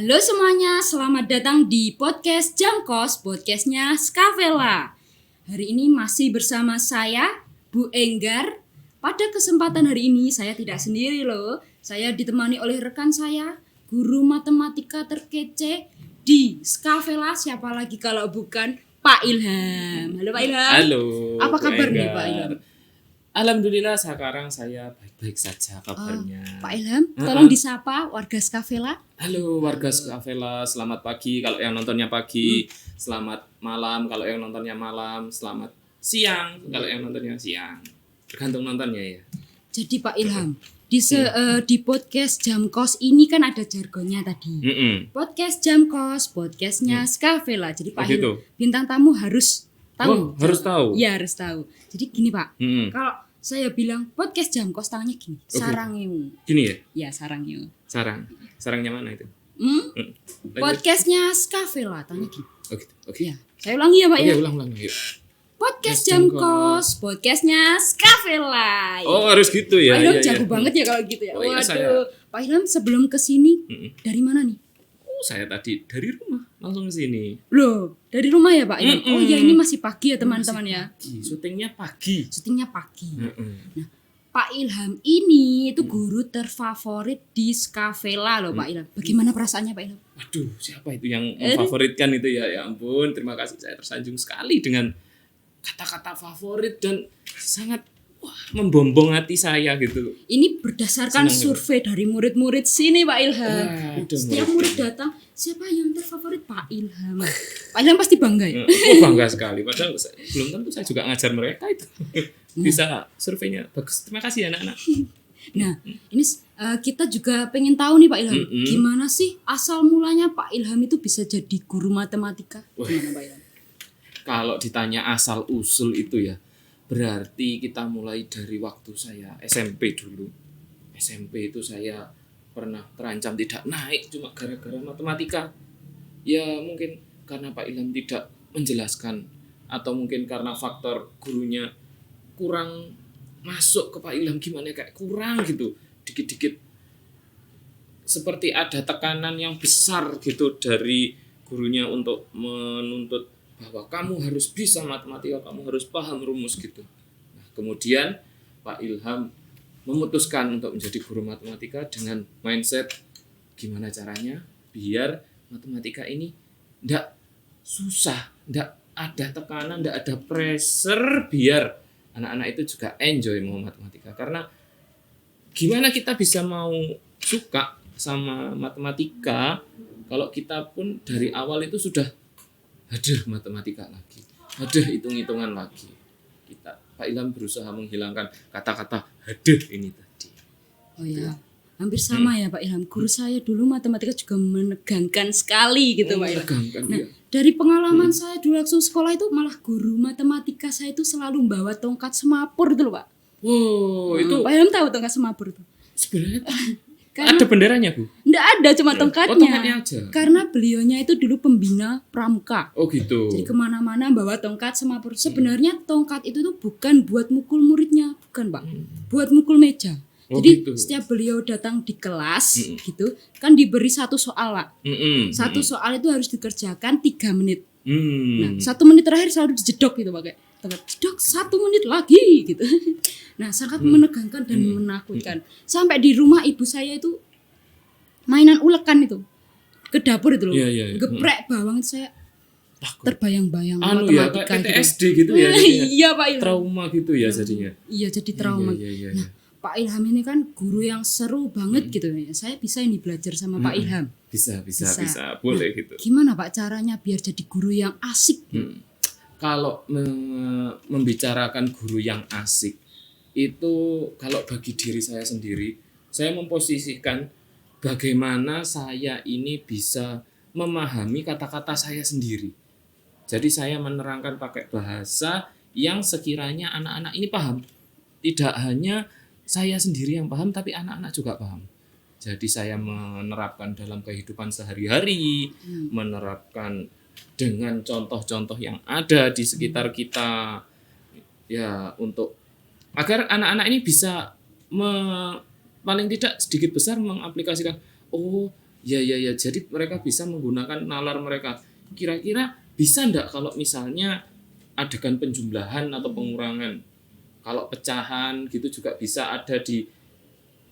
Halo semuanya, selamat datang di podcast Jamkos, podcastnya Skavela. Hari ini masih bersama saya, Bu Enggar. Pada kesempatan hari ini saya tidak sendiri loh. Saya ditemani oleh rekan saya, guru matematika terkece di Skavela. Siapa lagi kalau bukan Pak Ilham. Halo Pak Ilham. Halo. Apa kabar nih Pak Ilham? Alhamdulillah sekarang saya baik-baik saja kabarnya. Pak Ilham, tolong disapa warga Skavela. Halo warga Skavela, selamat pagi kalau yang nontonnya pagi, selamat malam kalau yang nontonnya malam, selamat siang kalau yang nontonnya siang. Tergantung nontonnya ya. Jadi Pak Ilham, di podcast Jamkos ini kan ada jargonnya tadi. Podcast Jamkos, podcastnya Skavela. Jadi Pak Ilham, bintang tamu harus tahu. Harus tahu. Iya, harus tahu. Jadi gini Pak, kalau saya bilang podcast Jamkos, tangannya gini, sarangnya. Gini ya? Iya, sarangnya. Sarangnya mana itu? Podcastnya Skavela, tangannya gini. Oh gitu. Oke. Ya, saya ulangi ya Pak ya. Ulang. Yuk. Podcast Jamkos, podcastnya Skavela. Oh harus gitu ya. Pak Ilham jago banget ya kalau gitu ya. Oh, iya, Waduh, Pak Ilham sebelum kesini dari mana nih? Oh saya tadi dari rumah langsung ke sini. Loh, dari rumah ya Pak Ilham? Oh ya, ini masih pagi ya teman-teman ya. Syutingnya pagi. Nah, Pak Ilham ini itu guru terfavorit di Skavela loh Pak Ilham. Bagaimana perasaannya Pak Ilham? Waduh, siapa itu yang memfavoritkan itu ya? Ya ampun, terima kasih, saya tersanjung sekali dengan kata-kata favorit dan sangat membombong hati saya gitu. Ini berdasarkan survei dari murid-murid sini Pak Ilham. Setiap murid datang, siapa yang terfavorit Pak Ilham? Pak Ilham pasti bangga ya? Bangga sekali, padahal belum tentu saya juga ngajar mereka itu. Bisa surveinya bagus, terima kasih ya anak-anak. Nah, ini kita juga pengen tahu nih Pak Ilham, gimana sih asal mulanya Pak Ilham itu bisa jadi guru matematika? Gimana Pak Ilham? Kalau ditanya asal usul itu ya, berarti kita mulai dari waktu saya SMP dulu. SMP itu saya pernah terancam tidak naik cuma gara-gara matematika. Ya mungkin karena Pak Ilham tidak menjelaskan, atau mungkin karena faktor gurunya kurang masuk ke Pak Ilham, gimana kayak kurang gitu, dikit-dikit seperti ada tekanan yang besar gitu dari gurunya untuk menuntut bahwa kamu harus bisa matematika, kamu harus paham rumus gitu. Nah, kemudian Pak Ilham memutuskan untuk menjadi guru matematika dengan mindset gimana caranya biar matematika ini ndak susah, ndak ada tekanan, ndak ada pressure, biar anak-anak itu juga enjoy mau matematika. Karena gimana kita bisa mau suka sama matematika kalau kita pun dari awal itu sudah ada matematika lagi, ada hitung-hitungan lagi. Pak Ilham berusaha menghilangkan kata-kata ada ini tadi. Oh ya, hampir sama ya Pak Ilham. Guru saya dulu matematika juga menegangkan sekali gitu Pak Ilham. Nah, dari pengalaman saya dulu waktu sekolah itu malah guru matematika saya itu selalu membawa tongkat semapur itu loh Pak. Wow, itu Pak Ilham tahu tongkat semapur itu? Sebenarnya ada benderanya Bu? Nggak ada, cuma tongkatnya. Tongkatnya aja. Karena beliaunya itu dulu pembina pramuka. Oh gitu. Jadi kemana-mana bawa tongkat semapur. Sebenarnya tongkat itu tuh bukan buat mukul muridnya, bukan Pak. Buat mukul meja. Jadi gitu. Setiap beliau datang di kelas gitu, kan diberi satu soal Pak. Satu soal itu harus dikerjakan 3 menit. Nah 1 menit terakhir selalu dijedok gitu Pak. Kayak jedok 1 menit lagi gitu. Nah sangat menegangkan dan menakutkan. Sampai di rumah ibu saya itu mainan ulekan itu ke dapur itu loh, geprek bawang saya terbayang-bayang matematika ya, PTSD gitu ya. Iya Pak Ilham. Trauma gitu ya jadinya. Iya jadi trauma. Nah Pak Ilham ini kan guru yang seru banget gitu ya. Saya bisa ini belajar sama Pak Ilham. Bisa. Boleh gitu. Gimana Pak caranya biar jadi guru yang asik? Kalau membicarakan guru yang asik itu, kalau bagi diri saya sendiri, saya memposisikan bagaimana saya ini bisa memahami kata-kata saya sendiri. Jadi saya menerangkan pakai bahasa yang sekiranya anak-anak ini paham. Tidak hanya saya sendiri yang paham, tapi anak-anak juga paham. Jadi saya menerapkan dalam kehidupan sehari-hari, menerapkan dengan contoh-contoh yang ada di sekitar kita, ya untuk agar anak-anak ini bisa paling tidak sedikit besar mengaplikasikan, oh Ya. Jadi mereka bisa menggunakan nalar mereka. Kira-kira bisa enggak kalau misalnya adegan penjumlahan atau pengurangan? Kalau pecahan gitu juga bisa ada di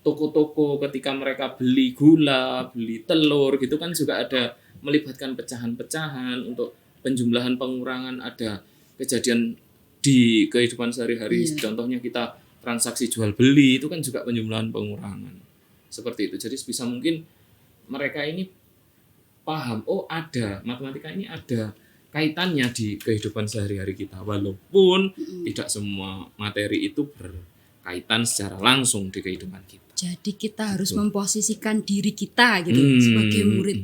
toko-toko ketika mereka beli gula, beli telur gitu kan juga ada melibatkan pecahan-pecahan untuk penjumlahan pengurangan, ada kejadian di kehidupan sehari-hari. Contohnya kita transaksi jual beli itu kan juga penjumlahan pengurangan. Seperti itu. Jadi sebisa mungkin mereka ini paham, oh ada matematika ini ada kaitannya di kehidupan sehari-hari kita, walaupun tidak semua materi itu berkaitan secara langsung di kehidupan kita. Jadi kita harus memposisikan diri kita gitu sebagai murid.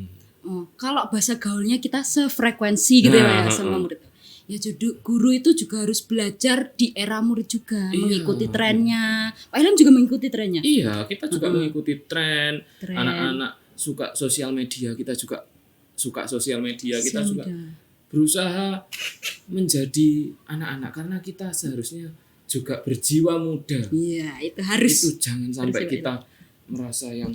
Kalau bahasa gaulnya kita sefrekuensi gitu ya sama murid. Ya jadi guru itu juga harus belajar di era murid juga, mengikuti trennya. Pak Ilham juga mengikuti trennya. Iya, kita juga mengikuti tren. Anak-anak suka sosial media, kita juga suka sosial media. Kita juga berusaha menjadi anak-anak karena kita seharusnya juga berjiwa muda. Iya, itu harus. Itu jangan sampai kita merasa yang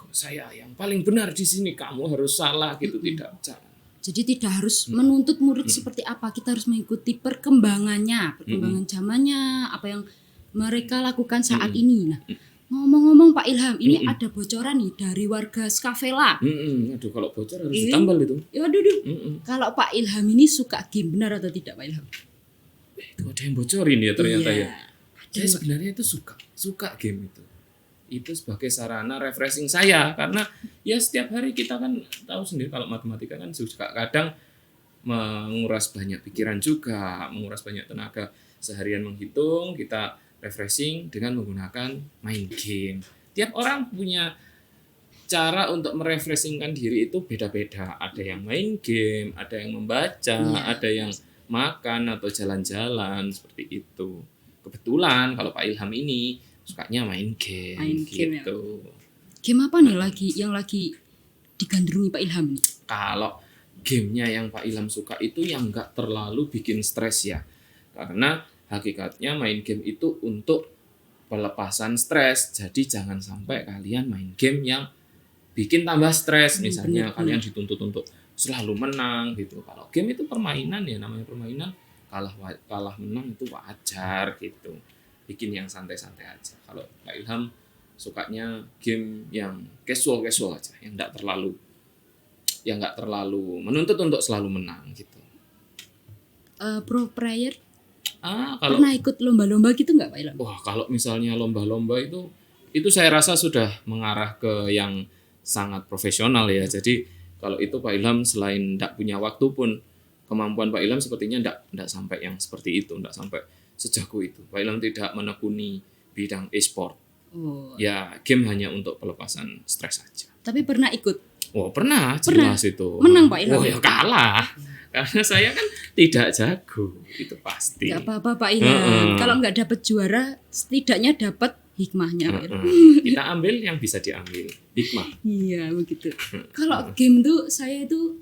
saya yang paling benar di sini, kamu harus salah gitu, tidak. Jangan. Jadi tidak harus menuntut murid seperti apa, kita harus mengikuti perkembangannya, perkembangan zamannya, apa yang mereka lakukan saat ini. Nah, ngomong-ngomong Pak Ilham, ini ada bocoran nih dari warga Skavela. Aduh, kalau bocor harus ditambal itu. Ya aduh. Kalau Pak Ilham ini suka game, benar atau tidak Pak Ilham? Itu ada yang bocorin ya ternyata ya. Saya sebenarnya itu suka game itu. Itu sebagai sarana refreshing saya karena ya setiap hari kita kan tahu sendiri kalau matematika kan suka kadang menguras banyak pikiran juga, menguras banyak tenaga seharian menghitung, kita refreshing dengan menggunakan main game. Tiap orang punya cara untuk merefreshingkan diri itu beda-beda. Ada yang main game, ada yang membaca, ada yang makan atau jalan-jalan seperti itu. Kebetulan kalau Pak Ilham ini sukanya main game gitu. Game apa nih yang lagi digandrungi Pak Ilham nih? Kalau gamenya yang Pak Ilham suka itu yang nggak terlalu bikin stres ya. Karena hakikatnya main game itu untuk pelepasan stres. Jadi jangan sampai kalian main game yang bikin tambah stres. Misalnya kalian dituntut untuk selalu menang gitu. Kalau game itu permainan ya, namanya permainan, kalah menang itu wajar gitu. Bikin yang santai-santai aja. Kalau Pak Ilham sukanya game yang casual aja, yang enggak terlalu menuntut untuk selalu menang gitu. Pro player? Kalau pernah ikut lomba-lomba gitu nggak Pak Ilham? Wah, kalau misalnya lomba-lomba itu saya rasa sudah mengarah ke yang sangat profesional ya. Jadi kalau itu Pak Ilham selain tidak punya waktu pun, kemampuan Pak Ilham sepertinya tidak sampai yang seperti itu, tidak sampai sejago itu. Pak Ilham tidak menekuni bidang e-sport. Ya game hanya untuk pelepasan stres saja. Tapi pernah ikut? Pernah, jelas itu. Menang Pak Ilham? Ya kalah. Karena saya kan tidak jago, itu pasti. Gak apa-apa Pak Ilham. Kalau nggak dapat juara, setidaknya dapat hikmahnya. Kita ambil yang bisa diambil, hikmah. Iya begitu. Kalau game tuh saya itu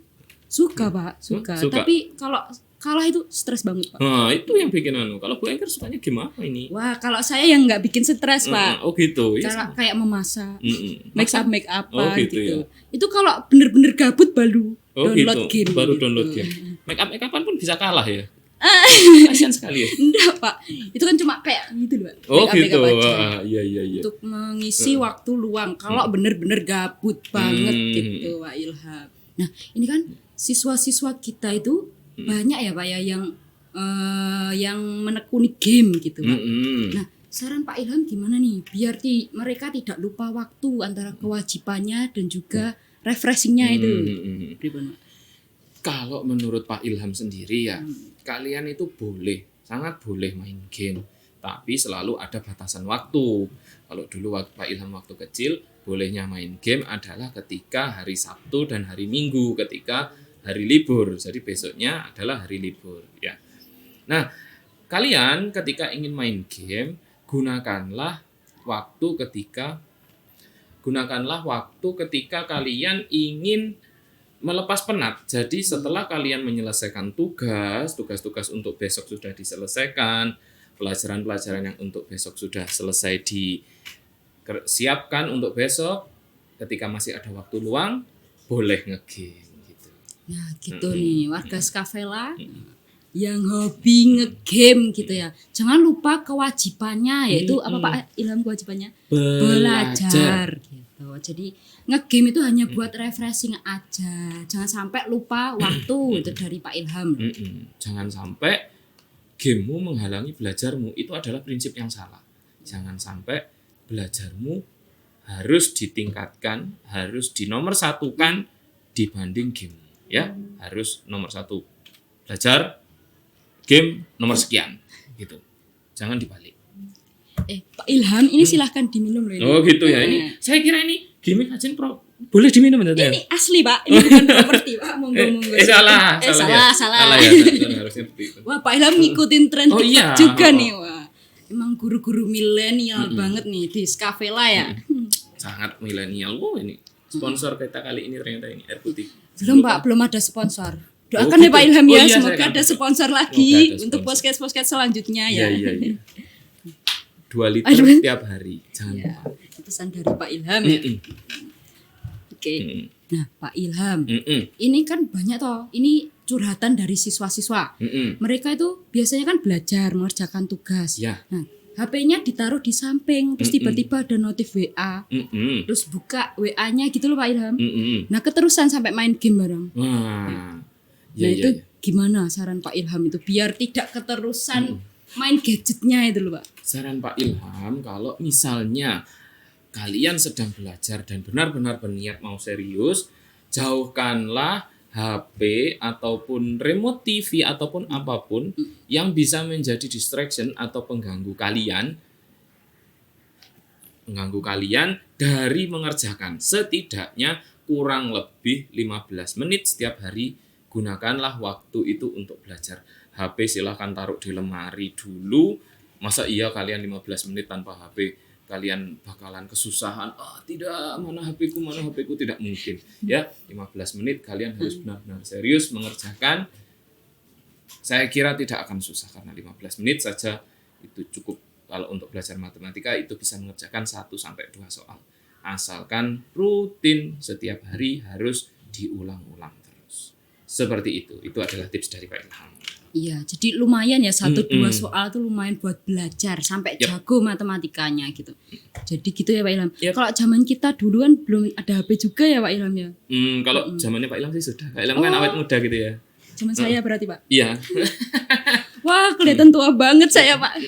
suka Pak, suka. Tapi kalau kalah itu stres banget Pak. Nah itu yang bikin Kalau Bu Engker sukanya game apa ini? Wah kalau saya yang nggak bikin stres Pak. Oh gitu. Kayak memasak, make up gitu. Ya. Itu kalau bener-bener gabut baru download game. Baru download game. Make upan pun bisa kalah ya. Kasian sekali ya. Enggak Pak, itu kan cuma kayak gitu loh. Gitu. Iya. Untuk mengisi waktu luang. Kalau bener-bener gabut banget gitu Pak Ilham. Nah ini kan siswa-siswa kita itu banyak ya Pak ya yang menekuni game gitu Pak. Nah saran Pak Ilham gimana nih biar mereka tidak lupa waktu antara kewajibannya dan juga refreshingnya itu. Kalau menurut Pak Ilham sendiri ya, kalian itu sangat boleh main game, tapi selalu ada batasan waktu. Kalau dulu Pak Ilham waktu kecil, bolehnya main game adalah ketika hari Sabtu dan hari Minggu, ketika hari libur. Jadi besoknya adalah hari libur ya. Nah, kalian ketika ingin main game, gunakanlah waktu ketika kalian ingin melepas penat. Jadi setelah kalian menyelesaikan tugas untuk besok sudah diselesaikan, pelajaran yang untuk besok sudah selesai disiapkan untuk besok, ketika masih ada waktu luang boleh ngegame gitu. Nah gitu nih warga Skavela yang hobi ngegame gitu ya. Jangan lupa kewajibannya yaitu apa Pak Ilham kewajibannya? Belajar gitu. Jadi ngegame itu hanya buat refreshing aja. Jangan sampai lupa waktu itu dari Pak Ilham. Jangan sampai gamemu menghalangi belajarmu, itu adalah prinsip yang salah. Jangan sampai belajarmu harus ditingkatkan, harus dinomorsatukan dibanding game. Ya, harus nomor 1 belajar, game nomor sekian gitu. Jangan dibalik. Pak Ilham ini silahkan diminum loh ini. Oh gitu ya. Ini saya kira ini game kajian boleh diminum ternyata. Ini asli Pak, ini bukan properti Pak. Monggo. Salah ya. Salah ya. Harusnya seperti itu. Wah Pak Ilham ngikutin tren TikTok iya. juga nih. Wah, emang guru-guru milenial banget nih di Skavela ya. Sangat milenial. Wow, ini sponsor kita kali ini ternyata ini air putih. Belum Pak, belum ada sponsor. Doakan ya Pak Ilham ya, iya, semoga ada sponsor lagi untuk podcast-podcast selanjutnya ya. Iya. 2 liter tiap hari. Jangan lupa. Pesan dari Pak Ilham ya. Oke. Nah, Pak Ilham. Ini kan banyak toh. Ini curhatan dari siswa-siswa. Mereka itu biasanya kan belajar, mengerjakan tugas. Ya. Nah, HP-nya ditaruh di samping, terus tiba-tiba ada notif WA. Terus buka WA-nya gitu loh Pak Ilham. Nah, keterusan sampai main game bareng. Wah. Nah itu gimana saran Pak Ilham itu biar tidak keterusan main gadgetnya itu loh Pak? Saran Pak Ilham kalau misalnya kalian sedang belajar dan benar-benar berniat mau serius, jauhkanlah HP ataupun remote TV ataupun apapun yang bisa menjadi distraction atau pengganggu kalian dari mengerjakan. Setidaknya kurang lebih 15 menit setiap hari. Gunakanlah waktu itu untuk belajar. HP silahkan taruh di lemari dulu. Masa iya kalian 15 menit tanpa HP kalian bakalan kesusahan. Tidak, mana HP-ku, tidak mungkin. Ya, 15 menit kalian harus benar-benar serius mengerjakan. Saya kira tidak akan susah karena 15 menit saja itu cukup. Kalau untuk belajar matematika itu bisa mengerjakan 1-2 soal. Asalkan rutin setiap hari harus diulang-ulang. Seperti itu adalah tips dari Pak Ilham. Iya, jadi lumayan ya 1-2 soal tuh lumayan buat belajar sampai jago matematikanya gitu. Jadi gitu ya Pak Ilham. Kalau zaman kita dulu kan belum ada HP juga ya Pak Ilham ya. Kalau zamannya Pak Ilham sih sudah. Pak Ilham kan awet muda gitu ya. Zaman saya berarti Pak. Iya. Wah kelihatan tua banget saya Pak.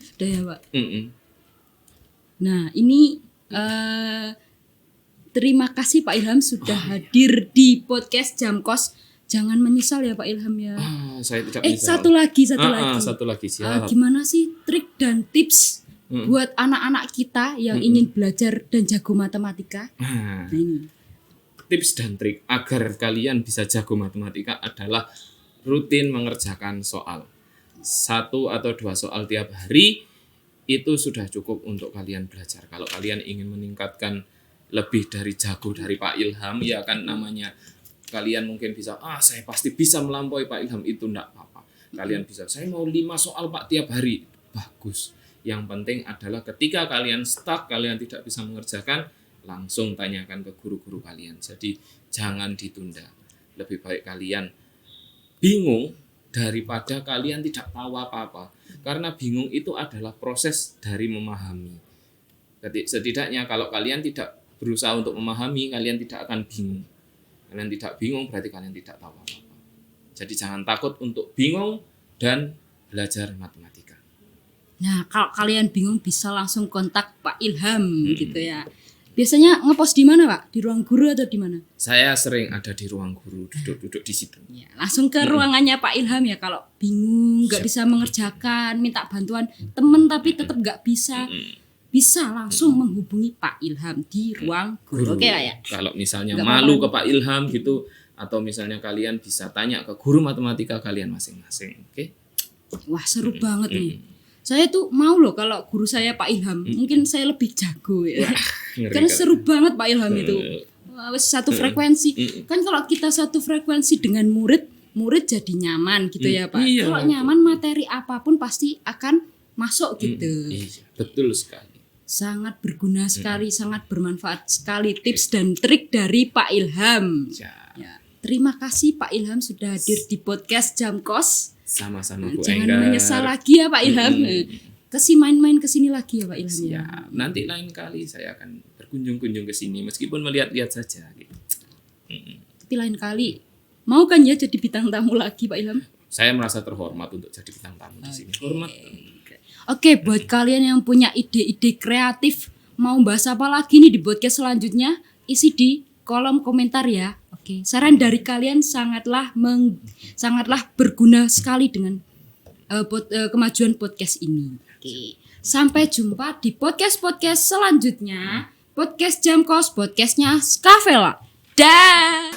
Sudah ya Pak. Nah ini terima kasih Pak Ilham sudah hadir di podcast Jam Kos. Jangan menyesal ya Pak Ilham ya. Saya tidak menyesal. Satu lagi. Siap. Gimana sih trik dan tips buat anak-anak kita yang ingin belajar dan jago matematika? Nah ini. Tips dan trik agar kalian bisa jago matematika adalah rutin mengerjakan soal. 1 atau 2 soal tiap hari itu sudah cukup untuk kalian belajar. Kalau kalian ingin meningkatkan lebih dari jago dari Pak Ilham, ya kan namanya kalian mungkin bisa, saya pasti bisa melampaui Pak Ilham, itu enggak apa-apa. Kalian bisa, saya mau 5 soal Pak tiap hari, bagus. Yang penting adalah ketika kalian stuck, kalian tidak bisa mengerjakan, langsung tanyakan ke guru-guru kalian. Jadi jangan ditunda. Lebih baik kalian bingung daripada kalian tidak tahu apa-apa. Karena bingung itu adalah proses dari memahami. Setidaknya kalau kalian tidak berusaha untuk memahami, kalian tidak akan bingung. Kalian tidak bingung berarti kalian tidak tahu apa-apa. Jadi jangan takut untuk bingung dan belajar matematika. Nah, kalau kalian bingung bisa langsung kontak Pak Ilham gitu ya. Biasanya ngepost di mana Pak? Di ruang guru atau di mana? Saya sering ada di ruang guru, duduk di situ. Ya, langsung ke ruangannya Pak Ilham ya kalau bingung, nggak bisa mengerjakan, minta bantuan teman tapi tetap nggak bisa. Bisa langsung menghubungi Pak Ilham di ruang guru. Oke Pak ya? Kalau misalnya malu ke Pak Ilham gitu, atau misalnya kalian bisa tanya ke guru matematika kalian masing-masing. Oke? Wah seru banget nih. Saya tuh mau loh kalau guru saya Pak Ilham. Mungkin saya lebih jago ya. Karena seru banget Pak Ilham itu. Satu frekuensi. Kan kalau kita satu frekuensi dengan murid jadi nyaman gitu ya Pak. Iya. Kalau nyaman materi apapun pasti akan masuk gitu. Iya, betul sekali. sangat berguna sekali, sangat bermanfaat sekali tips dan trik dari Pak Ilham. Ya, terima kasih Pak Ilham sudah hadir di podcast Jam Kos. Sama-sama Bu Jangan Enggar. menyesal lagi ya Pak Ilham. Main-main ke sini lagi ya Pak Ilham ya. Siap. Nanti lain kali saya akan berkunjung-kunjung ke sini meskipun melihat-lihat saja gitu. Tapi lain kali mau kan ya jadi bintang tamu lagi Pak Ilham? Saya merasa terhormat untuk jadi bintang tamu di sini. Hormat. Oke, buat kalian yang punya ide-ide kreatif mau bahas apa lagi nih di podcast selanjutnya, isi di kolom komentar ya. Oke, saran dari kalian sangatlah berguna sekali dengan kemajuan podcast ini. Oke, sampai jumpa di podcast selanjutnya. Podcast Jam Kos, podcastnya Skavela. Dah.